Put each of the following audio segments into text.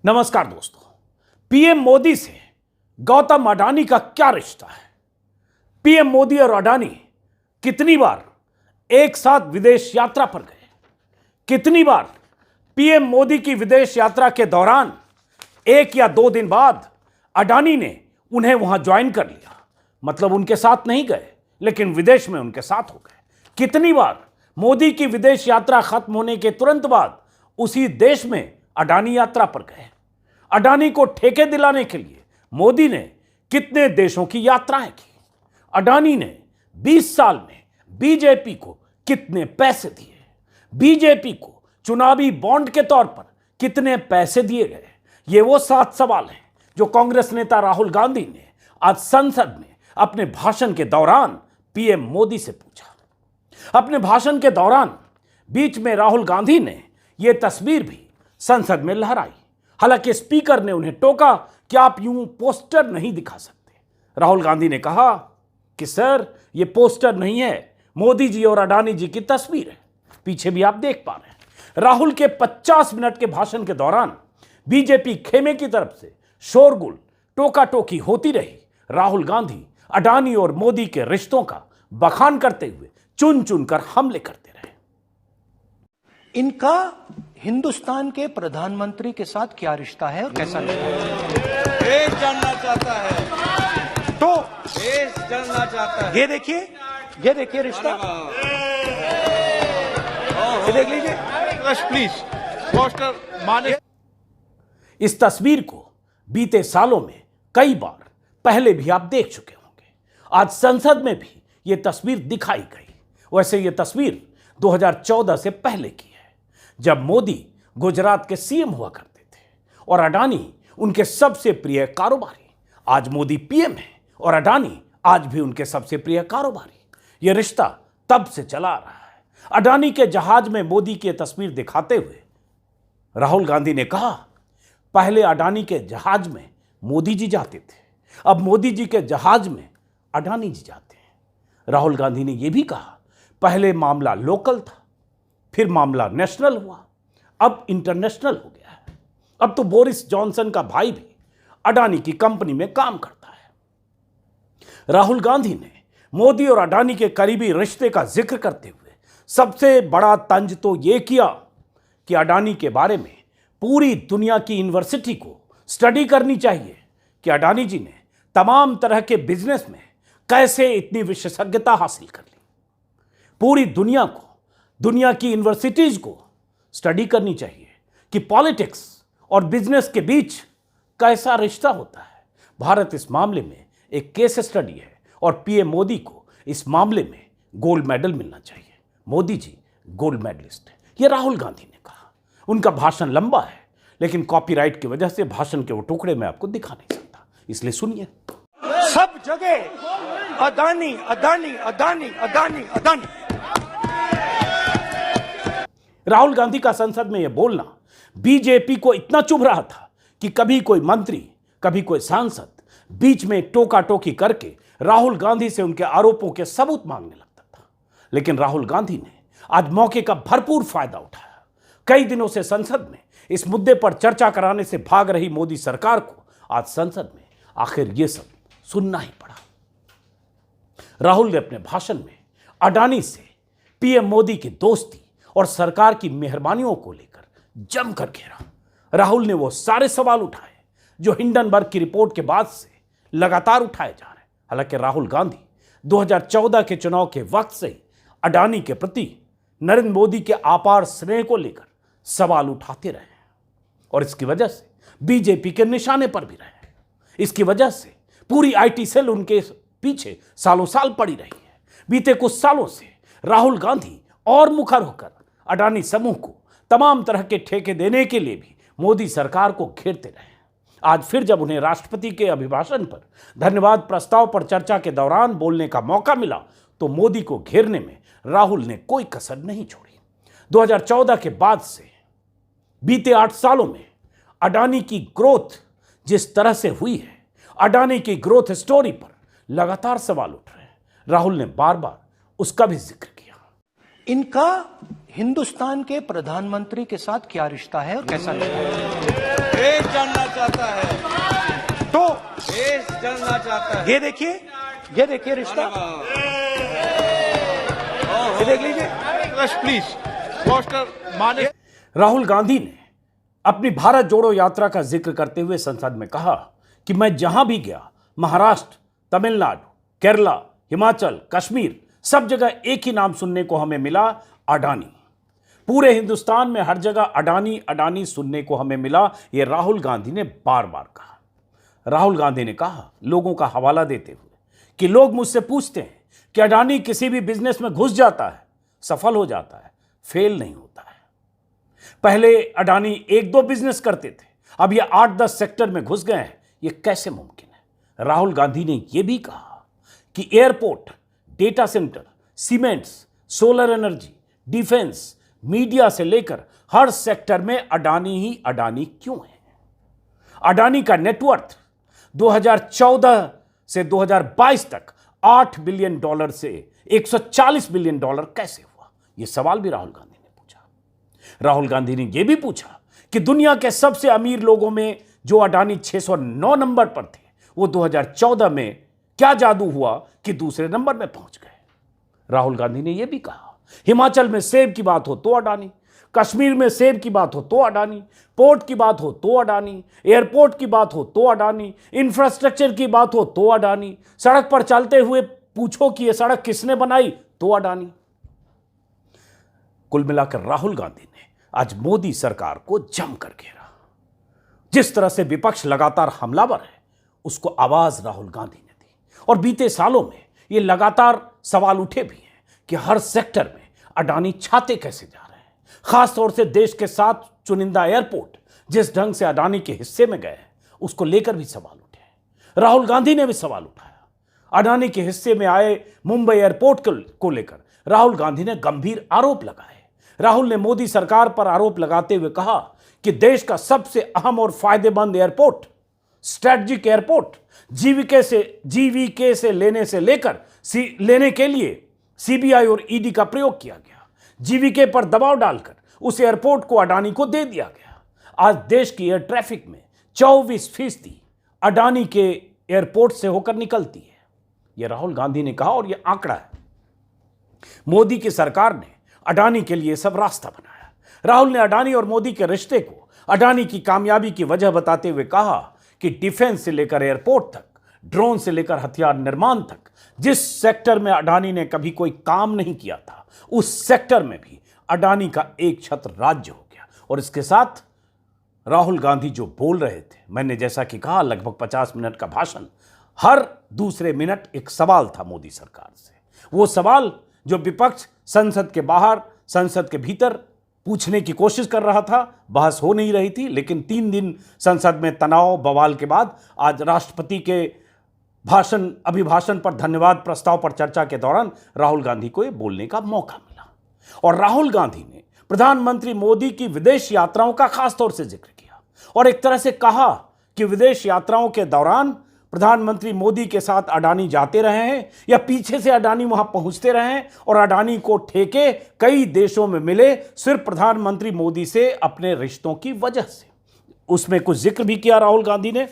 नमस्कार दोस्तों। पीएम मोदी से गौतम अडानी का क्या रिश्ता है? पीएम मोदी और अडानी कितनी बार एक साथ विदेश यात्रा पर गए? कितनी बार पीएम मोदी की विदेश यात्रा के दौरान 1 या 2 दिन बाद अडानी ने उन्हें वहां ज्वाइन कर लिया? मतलब उनके साथ नहीं गए लेकिन विदेश में उनके साथ हो गए। कितनी बार मोदी की विदेश यात्रा खत्म होने के तुरंत बाद उसी देश में अडानी यात्रा पर गए? अडानी को ठेके दिलाने के लिए मोदी ने कितने देशों की यात्राएं की? अडानी ने 20 साल में बीजेपी को कितने पैसे दिए? बीजेपी को चुनावी बॉन्ड के तौर पर कितने पैसे दिए गए? ये वो 7 सवाल हैं जो कांग्रेस नेता राहुल गांधी ने आज संसद में अपने भाषण के दौरान पीएम मोदी से पूछा। अपने भाषण के दौरान बीच में राहुल गांधी ने यह तस्वीर भी संसद में लहराई। हालांकि स्पीकर ने उन्हें टोका कि आप यूं पोस्टर नहीं दिखा सकते। राहुल गांधी ने कहा कि सर ये पोस्टर नहीं है, मोदी जी और अडानी जी की तस्वीर है। पीछे भी आप देख पा रहे हैं। राहुल के 50 मिनट के भाषण के दौरान बीजेपी खेमे की तरफ से शोरगुल, टोका टोकी होती रही। राहुल गांधी अडानी और मोदी के रिश्तों का बखान करते हुए चुन चुनकर हमले करते रहे। इनका हिंदुस्तान के प्रधानमंत्री के साथ क्या रिश्ता है और कैसा रिश्ता है? देश जानना चाहता है, तो देश जानना चाहता है। ये देखिए रिश्ता, ये देख लीजिए प्लीज पोस्टर माने। इस तस्वीर को बीते सालों में कई बार पहले भी आप देख चुके होंगे। आज संसद में भी यह तस्वीर दिखाई गई। वैसे यह तस्वीर 2014 से पहले की है, जब मोदी गुजरात के सीएम हुआ करते थे और अडानी उनके सबसे प्रिय कारोबारी। आज मोदी पीएम है और अडानी आज भी उनके सबसे प्रिय कारोबारी। यह रिश्ता तब से चला आ रहा है। अडानी के जहाज में मोदी की तस्वीर दिखाते हुए राहुल गांधी ने कहा, पहले अडानी के जहाज में मोदी जी जाते थे, अब मोदी जी के जहाज में अडानी जी जाते हैं। राहुल गांधी ने यह भी कहा, पहले मामला लोकल था, फिर मामला नेशनल हुआ, अब इंटरनेशनल हो गया है। अब तो बोरिस जॉनसन का भाई भी अडानी की कंपनी में काम करता है। राहुल गांधी ने मोदी और अडानी के करीबी रिश्ते का जिक्र करते हुए सबसे बड़ा तंज तो यह किया कि अडानी के बारे में पूरी दुनिया की यूनिवर्सिटी को स्टडी करनी चाहिए कि अडानी जी ने तमाम तरह के बिजनेस में कैसे इतनी विशेषज्ञता हासिल कर ली। पूरी दुनिया को, दुनिया की यूनिवर्सिटीज को स्टडी करनी चाहिए कि पॉलिटिक्स और बिजनेस के बीच कैसा रिश्ता होता है। भारत इस मामले में एक केस स्टडी है और पीएम मोदी को इस मामले में गोल्ड मेडल मिलना चाहिए। मोदी जी गोल्ड मेडलिस्ट है, यह राहुल गांधी ने कहा। उनका भाषण लंबा है लेकिन कॉपीराइट की वजह से भाषण के वो टुकड़े मैं आपको दिखा नहीं सकता, इसलिए सुनिए। सब जगह अडानी अडानी अडानी अडानी अडानी। राहुल गांधी का संसद में यह बोलना बीजेपी को इतना चुभ रहा था कि कभी कोई मंत्री, कभी कोई सांसद बीच में टोका टोकी करके राहुल गांधी से उनके आरोपों के सबूत मांगने लगता था। लेकिन राहुल गांधी ने आज मौके का भरपूर फायदा उठाया। कई दिनों से संसद में इस मुद्दे पर चर्चा कराने से भाग रही मोदी सरकार को आज संसद में आखिर यह सब सुनना ही पड़ा। राहुल ने अपने भाषण में अडानी से पीएम मोदी की दोस्ती और सरकार की मेहरबानियों को लेकर जमकर घेरा। राहुल ने वो सारे सवाल उठाए जो हिंडनबर्ग की रिपोर्ट के बाद से लगातार उठाए जा रहे हैं। हालांकि राहुल गांधी 2014 के चुनाव के वक्त से ही अडानी के प्रति नरेंद्र मोदी के अपार स्नेह को लेकर सवाल उठाते रहे हैं और इसकी वजह से बीजेपी के निशाने पर भी रहे हैं। इसकी वजह से पूरी आईटी सेल उनके पीछे सालों साल पड़ी रही है। बीते कुछ सालों से राहुल गांधी और मुखर होकर अडानी समूह को तमाम तरह के ठेके देने के लिए भी मोदी सरकार को घेरते रहे। आज फिर जब उन्हें राष्ट्रपति के अभिभाषण पर धन्यवाद प्रस्ताव पर चर्चा के दौरान बोलने का मौका मिला तो मोदी को घेरने में राहुल ने कोई कसर नहीं छोड़ी। 2014 के बाद से बीते 8 सालों में अडानी की ग्रोथ जिस तरह से हुई है, अडानी की ग्रोथ स्टोरी पर लगातार सवाल उठ रहे हैं। राहुल ने बार बार उसका भी जिक्र किया। इनका हिंदुस्तान के प्रधानमंत्री के साथ क्या रिश्ता है और कैसा रिश्ता है? जलना चाहता है। तो देश जलना चाहता है। ये देखिए रिश्ता, ये देख लीजिए। प्लीज पोस्टर माने। राहुल गांधी ने अपनी भारत जोड़ो यात्रा का जिक्र करते हुए संसद में कहा कि मैं जहां भी गया, महाराष्ट्र, तमिलनाडु, केरला, हिमाचल, कश्मीर, सब जगह एक ही नाम सुनने को हमें मिला, अडानी। पूरे हिंदुस्तान में हर जगह अडानी अडानी सुनने को हमें मिला। यह राहुल गांधी ने बार बार कहा। राहुल गांधी ने कहा, लोगों का हवाला देते हुए, कि लोग मुझसे पूछते हैं कि अडानी किसी भी बिजनेस में घुस जाता है, सफल हो जाता है, फेल नहीं होता है। पहले अडानी 1-2 बिजनेस करते थे, अब ये 8-10 सेक्टर में घुस गए हैं। ये कैसे मुमकिन है? राहुल गांधी ने यह भी कहा कि airport, data centre, cements, solar energy, defence, media से लेकर हर सेक्टर में अडानी ही अडानी क्यों है? अडानी का नेटवर्थ 2014 से 2022 तक $8 बिलियन से $140 बिलियन कैसे हुआ? यह सवाल भी राहुल गांधी ने पूछा। राहुल गांधी ने यह भी पूछा कि दुनिया के सबसे अमीर लोगों में जो अडानी 609 नंबर पर थे, वो 2014 में क्या जादू हुआ कि दूसरे नंबर में पहुंच गए? राहुल गांधी ने यह भी कहा, हिमाचल में सेब की बात हो तो अडानी, कश्मीर में सेब की बात हो तो अडानी, पोर्ट की बात हो तो अडानी, एयरपोर्ट की बात हो तो अडानी, इंफ्रास्ट्रक्चर की बात हो तो अडानी, सड़क पर चलते हुए पूछो कि यह सड़क किसने बनाई तो अडानी। कुल मिलाकर राहुल गांधी ने आज मोदी सरकार को जमकर घेरा। जिस तरह से विपक्ष लगातार हमलावर है, उसको आवाज राहुल गांधी ने दी। और बीते सालों में यह लगातार सवाल उठे भी हैं कि हर सेक्टर में अडानी छाते कैसे जा रहे हैं। खासतौर से देश के 7 चुनिंदा एयरपोर्ट जिस ढंग से अडानी के हिस्से में गए हैं, उसको लेकर भी सवाल उठे। राहुल गांधी ने भी सवाल उठाया। अडानी के हिस्से में आए मुंबई एयरपोर्ट को लेकर राहुल गांधी ने गंभीर आरोप लगाए। राहुल ने मोदी सरकार पर आरोप लगाते हुए कहा कि देश का सबसे अहम और फायदेमंद एयरपोर्ट, स्ट्रेटजिक एयरपोर्ट, जीवीके से लेने के लिए सीबीआई और ईडी का प्रयोग किया गया। जीवीके पर दबाव डालकर उस एयरपोर्ट को अडानी को दे दिया गया। आज देश की एयर ट्रैफिक में 24% अडानी के एयरपोर्ट से होकर निकलती है। यह राहुल गांधी ने कहा और यह आंकड़ा है। मोदी की सरकार ने अडानी के लिए सब रास्ता बनाया। राहुल ने अडानी और मोदी के रिश्ते को अडानी की कामयाबी की वजह बताते हुए कहा कि डिफेंस से लेकर एयरपोर्ट तक, ड्रोन से लेकर हथियार निर्माण तक, जिस सेक्टर में अडानी ने कभी कोई काम नहीं किया था, उस सेक्टर में भी अडानी का एक छत्र राज्य हो गया। और इसके साथ राहुल गांधी जो बोल रहे थे, मैंने जैसा कि कहा लगभग 50 मिनट का भाषण, हर दूसरे मिनट एक सवाल था मोदी सरकार से। वो सवाल जो विपक्ष संसद के बाहर, संसद के भीतर पूछने की कोशिश कर रहा था, बहस हो नहीं रही थी। लेकिन 3 दिन संसद में तनाव बवाल के बाद आज राष्ट्रपति के अभिभाषण पर धन्यवाद प्रस्ताव पर चर्चा के दौरान राहुल गांधी को यह बोलने का मौका मिला। और राहुल गांधी ने प्रधानमंत्री मोदी की विदेश यात्राओं का खासतौर से जिक्र किया और एक तरह से कहा कि विदेश यात्राओं के दौरान प्रधानमंत्री मोदी के साथ अडानी जाते रहे हैं या पीछे से अडानी वहां पहुंचते रहे हैं और अडानी को ठेके कई देशों में मिले सिर्फ प्रधानमंत्री मोदी से अपने रिश्तों की वजह से। उसमें कुछ जिक्र भी किया राहुल गांधी ने।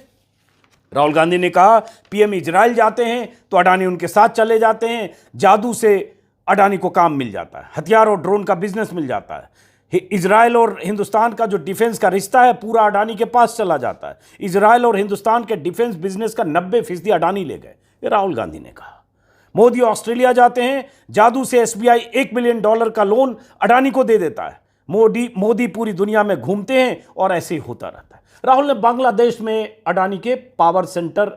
राहुल गांधी ने कहा पीएम इजराइल जाते हैं तो अडानी उनके साथ चले जाते हैं, जादू से अडानी को काम मिल जाता है, हथियार और ड्रोन का बिजनेस मिल जाता है। इजराइल और हिंदुस्तान का जो डिफेंस का रिश्ता है पूरा अडानी के पास चला जाता है। इजराइल और हिंदुस्तान के डिफेंस बिजनेस का 90% अडानी ले गए, ये राहुल गांधी ने कहा। मोदी ऑस्ट्रेलिया जाते हैं, जादू से एसबीआई $1 बिलियन का लोन अडानी को दे देता है। मोदी पूरी दुनिया में घूमते हैं और ऐसे ही होता रहता है। राहुल ने बांग्लादेश में अडानी के पावर सेंटर,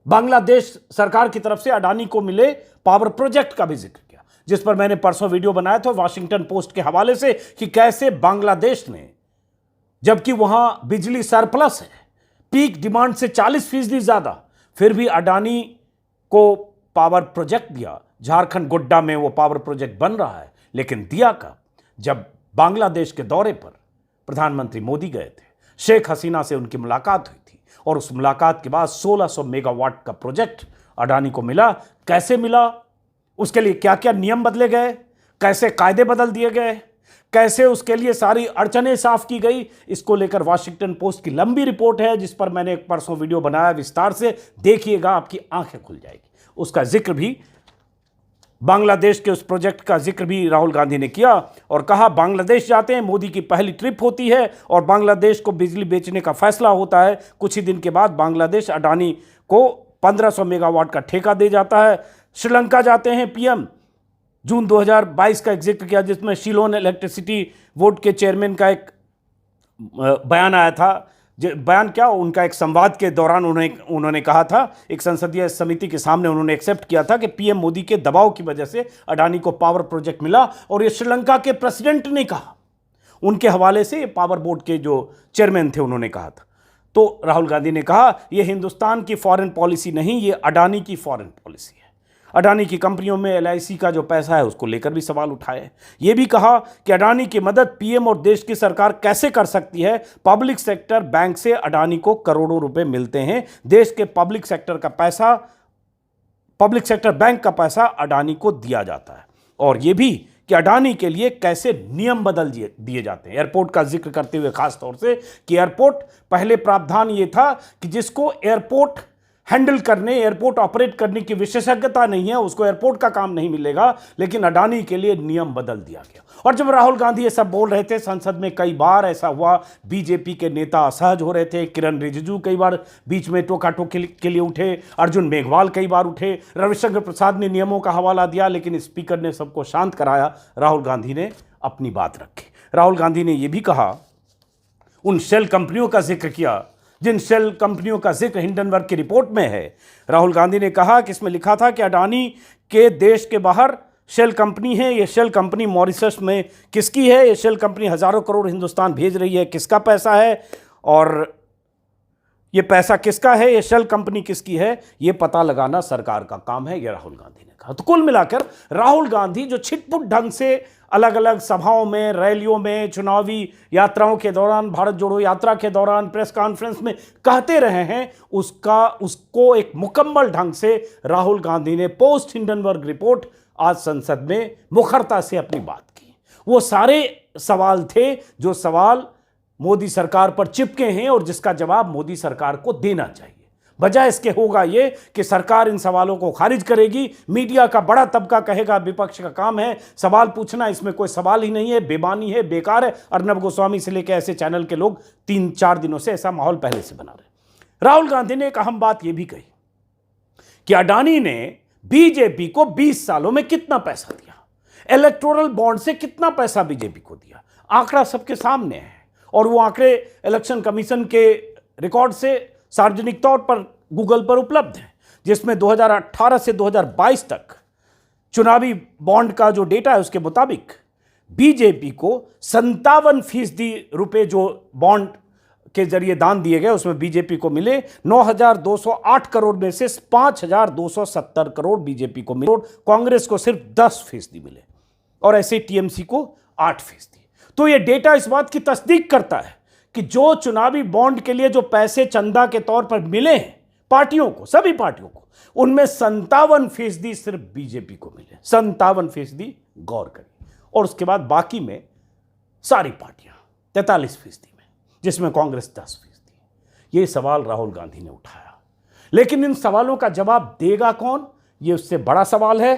बांग्लादेश सरकार की तरफ से अडानी को मिले पावर प्रोजेक्ट का भी जिक्र किया, जिस पर मैंने परसों वीडियो बनाया था वाशिंगटन पोस्ट के हवाले से कि कैसे बांग्लादेश ने, जबकि वहां बिजली सरप्लस है, पीक डिमांड से 40% ज्यादा, फिर भी अडानी को पावर प्रोजेक्ट दिया। झारखंड गोड्डा में वो पावर प्रोजेक्ट बन रहा है, लेकिन दिया कब? जब बांग्लादेश के दौरे पर प्रधानमंत्री मोदी गए थे, शेख हसीना से उनकी मुलाकात हुई थी और उस मुलाकात के बाद 1600 मेगावाट का प्रोजेक्ट अडानी को मिला। कैसे मिला, उसके लिए क्या क्या नियम बदले गए, कैसे कायदे बदल दिए गए, कैसे उसके लिए सारी अड़चनें साफ की गई, इसको लेकर वाशिंगटन पोस्ट की लंबी रिपोर्ट है, जिस पर मैंने एक परसों वीडियो बनाया विस्तार से, देखिएगा, आपकी आंखें खुल जाएगी। उसका जिक्र भी, बांग्लादेश के उस प्रोजेक्ट का जिक्र भी राहुल गांधी ने किया और कहा बांग्लादेश जाते हैं, मोदी की पहली ट्रिप होती है और बांग्लादेश को बिजली बेचने का फैसला होता है। कुछ ही दिन के बाद बांग्लादेश अडानी को 1500 मेगावाट का ठेका दे जाता है। श्रीलंका जाते हैं पीएम, जून 2022 का एक जिक्र किया, जिसमें शिलोन इलेक्ट्रिसिटी बोर्ड के चेयरमैन का एक बयान आया था। बयान क्या, उनका एक संवाद के दौरान उन्होंने कहा था, एक संसदीय समिति के सामने उन्होंने एक्सेप्ट किया था कि पीएम मोदी के दबाव की वजह से अडानी को पावर प्रोजेक्ट मिला। और ये श्रीलंका के प्रेसिडेंट ने कहा, उनके हवाले से ये पावर बोर्ड के जो चेयरमैन थे उन्होंने कहा था। तो राहुल गांधी ने कहा ये हिंदुस्तान की फॉरेन पॉलिसी नहीं, ये अडानी की फॉरेन पॉलिसी है। अडानी की कंपनियों में एलआईसी का जो पैसा है उसको लेकर भी सवाल उठाए। ये भी कहा कि अडानी की मदद पीएम और देश की सरकार कैसे कर सकती है। पब्लिक सेक्टर बैंक से अडानी को करोड़ों रुपए मिलते हैं। देश के पब्लिक सेक्टर बैंक का पैसा अडानी को दिया जाता है। और ये भी कि अडानी के लिए कैसे नियम बदल दिए जाते हैं। एयरपोर्ट का जिक्र करते हुए खास तौर से कि एयरपोर्ट, पहले प्रावधान ये था कि जिसको एयरपोर्ट हैंडल करने, एयरपोर्ट ऑपरेट करने की विशेषज्ञता नहीं है, उसको एयरपोर्ट का काम नहीं मिलेगा, लेकिन अडानी के लिए नियम बदल दिया गया। और जब राहुल गांधी ये सब बोल रहे थे संसद में, कई बार ऐसा हुआ, बीजेपी के नेता असहज हो रहे थे। किरण रिजिजू कई बार बीच में टोका-टोकी के लिए उठे, अर्जुन मेघवाल कई बार उठे, रविशंकर प्रसाद ने नियमों का हवाला दिया, लेकिन स्पीकर ने सबको शांत कराया। राहुल गांधी ने अपनी बात रखी। राहुल गांधी ने यह भी कहा, उन शेल कंपनियों का जिक्र किया जिन शेल कंपनियों का जिक्र हिंडनबर्ग की रिपोर्ट में है। राहुल गांधी ने कहा कि इसमें लिखा था कि अडानी के देश के बाहर शेल कंपनी है। ये शेल कंपनी मॉरिशस में किसकी है? ये शेल कंपनी हजारों करोड़ हिंदुस्तान भेज रही है, किसका पैसा है और ये पैसा किसका है, ये शेल कंपनी किसकी है, ये पता लगाना सरकार का काम है, ये राहुल गांधी ने कहा। तो कुल मिलाकर राहुल गांधी जो छिटपुट ढंग से अलग अलग सभाओं में, रैलियों में, चुनावी यात्राओं के दौरान, भारत जोड़ो यात्रा के दौरान, प्रेस कॉन्फ्रेंस में कहते रहे हैं, उसको एक मुकम्मल ढंग से राहुल गांधी ने पोस्ट हिंडनबर्ग रिपोर्ट आज संसद में मुखरता से अपनी बात की। वो सारे सवाल थे जो सवाल मोदी सरकार पर चिपके हैं और जिसका जवाब मोदी सरकार को देना चाहिए। वजह इसके होगा ये कि सरकार इन सवालों को खारिज करेगी। मीडिया का बड़ा तबका कहेगा विपक्ष का काम है सवाल पूछना, इसमें कोई सवाल ही नहीं है, बेमानी है, बेकार है। अर्नब गोस्वामी से लेकर ऐसे चैनल के लोग 3-4 दिनों से ऐसा माहौल पहले से बना रहे। राहुल गांधी ने एक अहम बात यह भी कही कि अडानी ने बीजेपी को 20 सालों में कितना पैसा दिया, इलेक्टोरल बॉन्ड से कितना पैसा बीजेपी को दिया। आंकड़ा सबके सामने है और वो आंकड़े इलेक्शन कमीशन के रिकॉर्ड से सार्वजनिक तौर पर गूगल पर उपलब्ध है, जिसमें 2018 से 2022 तक चुनावी बॉन्ड का जो डेटा है उसके मुताबिक बीजेपी को 57% रुपए जो बॉन्ड के जरिए दान दिए गए उसमें बीजेपी को मिले। 9,208 करोड़ में से 5,270 करोड़ बीजेपी को मिले, कांग्रेस को सिर्फ 10% मिले और ऐसे टीएमसी को 8%। तो यह डेटा इस बात की तस्दीक करता है कि जो चुनावी बॉन्ड के लिए जो पैसे चंदा के तौर पर मिले हैं पार्टियों को, सभी पार्टियों को, उनमें 57% सिर्फ बीजेपी को मिले। 57%, गौर करिए। और उसके बाद बाकी में सारी पार्टियां 43% में, जिसमें कांग्रेस 10%। ये सवाल राहुल गांधी ने उठाया, लेकिन इन सवालों का जवाब देगा कौन, ये उससे बड़ा सवाल है।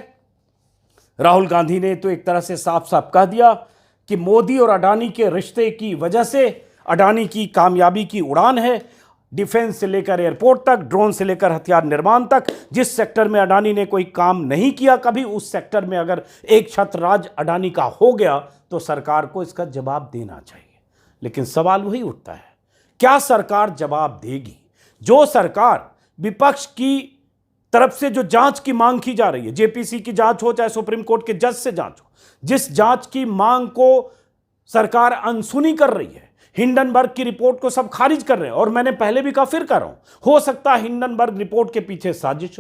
राहुल गांधी ने तो एक तरह से साफ साफ कह दिया कि मोदी और अडानी के रिश्ते की वजह से अडानी की कामयाबी की उड़ान है। डिफेंस से लेकर एयरपोर्ट तक, ड्रोन से लेकर हथियार निर्माण तक, जिस सेक्टर में अडानी ने कोई काम नहीं किया कभी, उस सेक्टर में अगर एक छत्र राज अडानी का हो गया तो सरकार को इसका जवाब देना चाहिए। लेकिन सवाल वही उठता है, क्या सरकार जवाब देगी? जो सरकार विपक्ष की तरफ से जो जांच की मांग की जा रही है, जेपीसी की जांच हो चाहे सुप्रीम कोर्ट के जज से जांच हो, जिस जांच की मांग को सरकार अनसुनी कर रही है, हिंडनबर्ग की रिपोर्ट को सब खारिज कर रहे हैं। और मैंने पहले भी कहा, फिर कर रहा हूं, हो सकता है हिंडनबर्ग रिपोर्ट के पीछे साजिश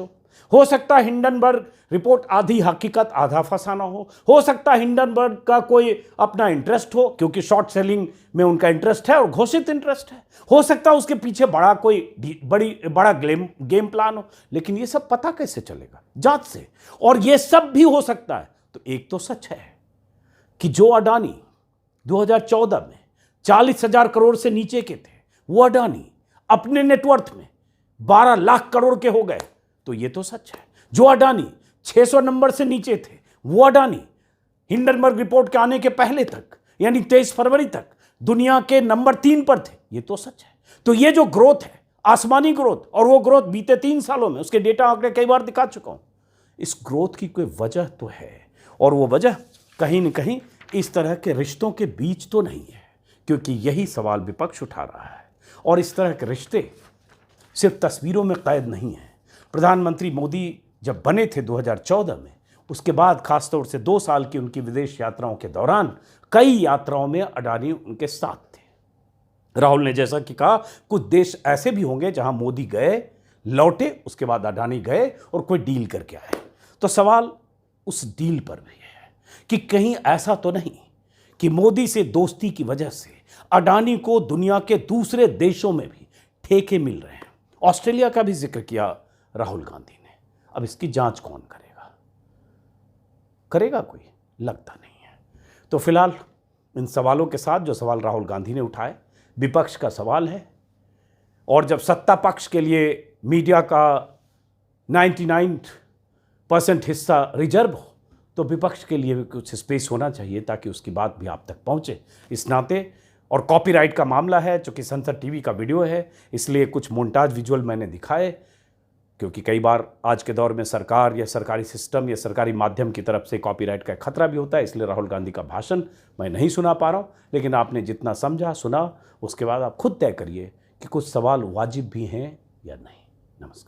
हो सकता है हिंडनबर्ग रिपोर्ट आधी हकीकत आधा फसाना हो सकता है हिंडनबर्ग का कोई अपना इंटरेस्ट हो, क्योंकि शॉर्ट सेलिंग में उनका इंटरेस्ट है और घोषित इंटरेस्ट है। हो सकता है उसके पीछे बड़ा गेम प्लान हो, लेकिन ये सब पता कैसे चलेगा? जांच से। और ये सब भी हो सकता है। तो एक तो सच है कि जो अडानी 2014 में 40,000 करोड़ से नीचे के थे वो अडानी अपने नेटवर्थ में 12 लाख करोड़ के हो गए। तो ये तो सच है। जो अडानी 600 नंबर से नीचे थे वो अडानी हिंडनबर्ग रिपोर्ट के आने के पहले तक यानी 23 फरवरी तक दुनिया के नंबर 3 पर थे। ये तो सच है। तो ये जो ग्रोथ है, आसमानी ग्रोथ, और वो ग्रोथ बीते 3 सालों में, उसके डेटा आंकड़े कई बार दिखा चुका हूं, इस ग्रोथ की कोई वजह तो है, और वो वजह कहीं न कहीं इस तरह के रिश्तों के बीच तो नहीं है, क्योंकि यही सवाल विपक्ष उठा रहा है। और इस तरह के रिश्ते सिर्फ तस्वीरों में कैद नहीं हैं। प्रधानमंत्री मोदी जब बने थे 2014 में, उसके बाद खासतौर से 2 साल की उनकी विदेश यात्राओं के दौरान कई यात्राओं में अडानी उनके साथ थे। राहुल ने जैसा कि कहा, कुछ देश ऐसे भी होंगे जहां मोदी गए, लौटे, उसके बाद अडानी गए और कोई डील करके आए। तो सवाल उस डील पर भी है कि कहीं ऐसा तो नहीं कि मोदी से दोस्ती की वजह से अडानी को दुनिया के दूसरे देशों में भी ठेके मिल रहे हैं। ऑस्ट्रेलिया का भी जिक्र किया राहुल गांधी ने। अब इसकी जांच कौन करेगा कोई? लगता नहीं है। तो फिलहाल इन सवालों के साथ जो सवाल राहुल गांधी ने उठाए, विपक्ष का सवाल है, और जब सत्ता पक्ष के लिए मीडिया का 99% हिस्सा रिजर्व हो, तो विपक्ष के लिए भी कुछ स्पेस होना चाहिए ताकि उसकी बात भी आप तक पहुंचे। इस नाते, और कॉपीराइट का मामला है, चूंकि संसद टीवी का वीडियो है, इसलिए कुछ मोन्टाज विजुअल मैंने दिखाए, क्योंकि कई बार आज के दौर में सरकार या सरकारी सिस्टम या सरकारी माध्यम की तरफ से कॉपीराइट का खतरा भी होता है, इसलिए राहुल गांधी का भाषण मैं नहीं सुना पा रहा हूँ। लेकिन आपने जितना समझा, सुना, उसके बाद आप खुद तय करिए कि कुछ सवाल वाजिब भी हैं या नहीं। नमस्कार।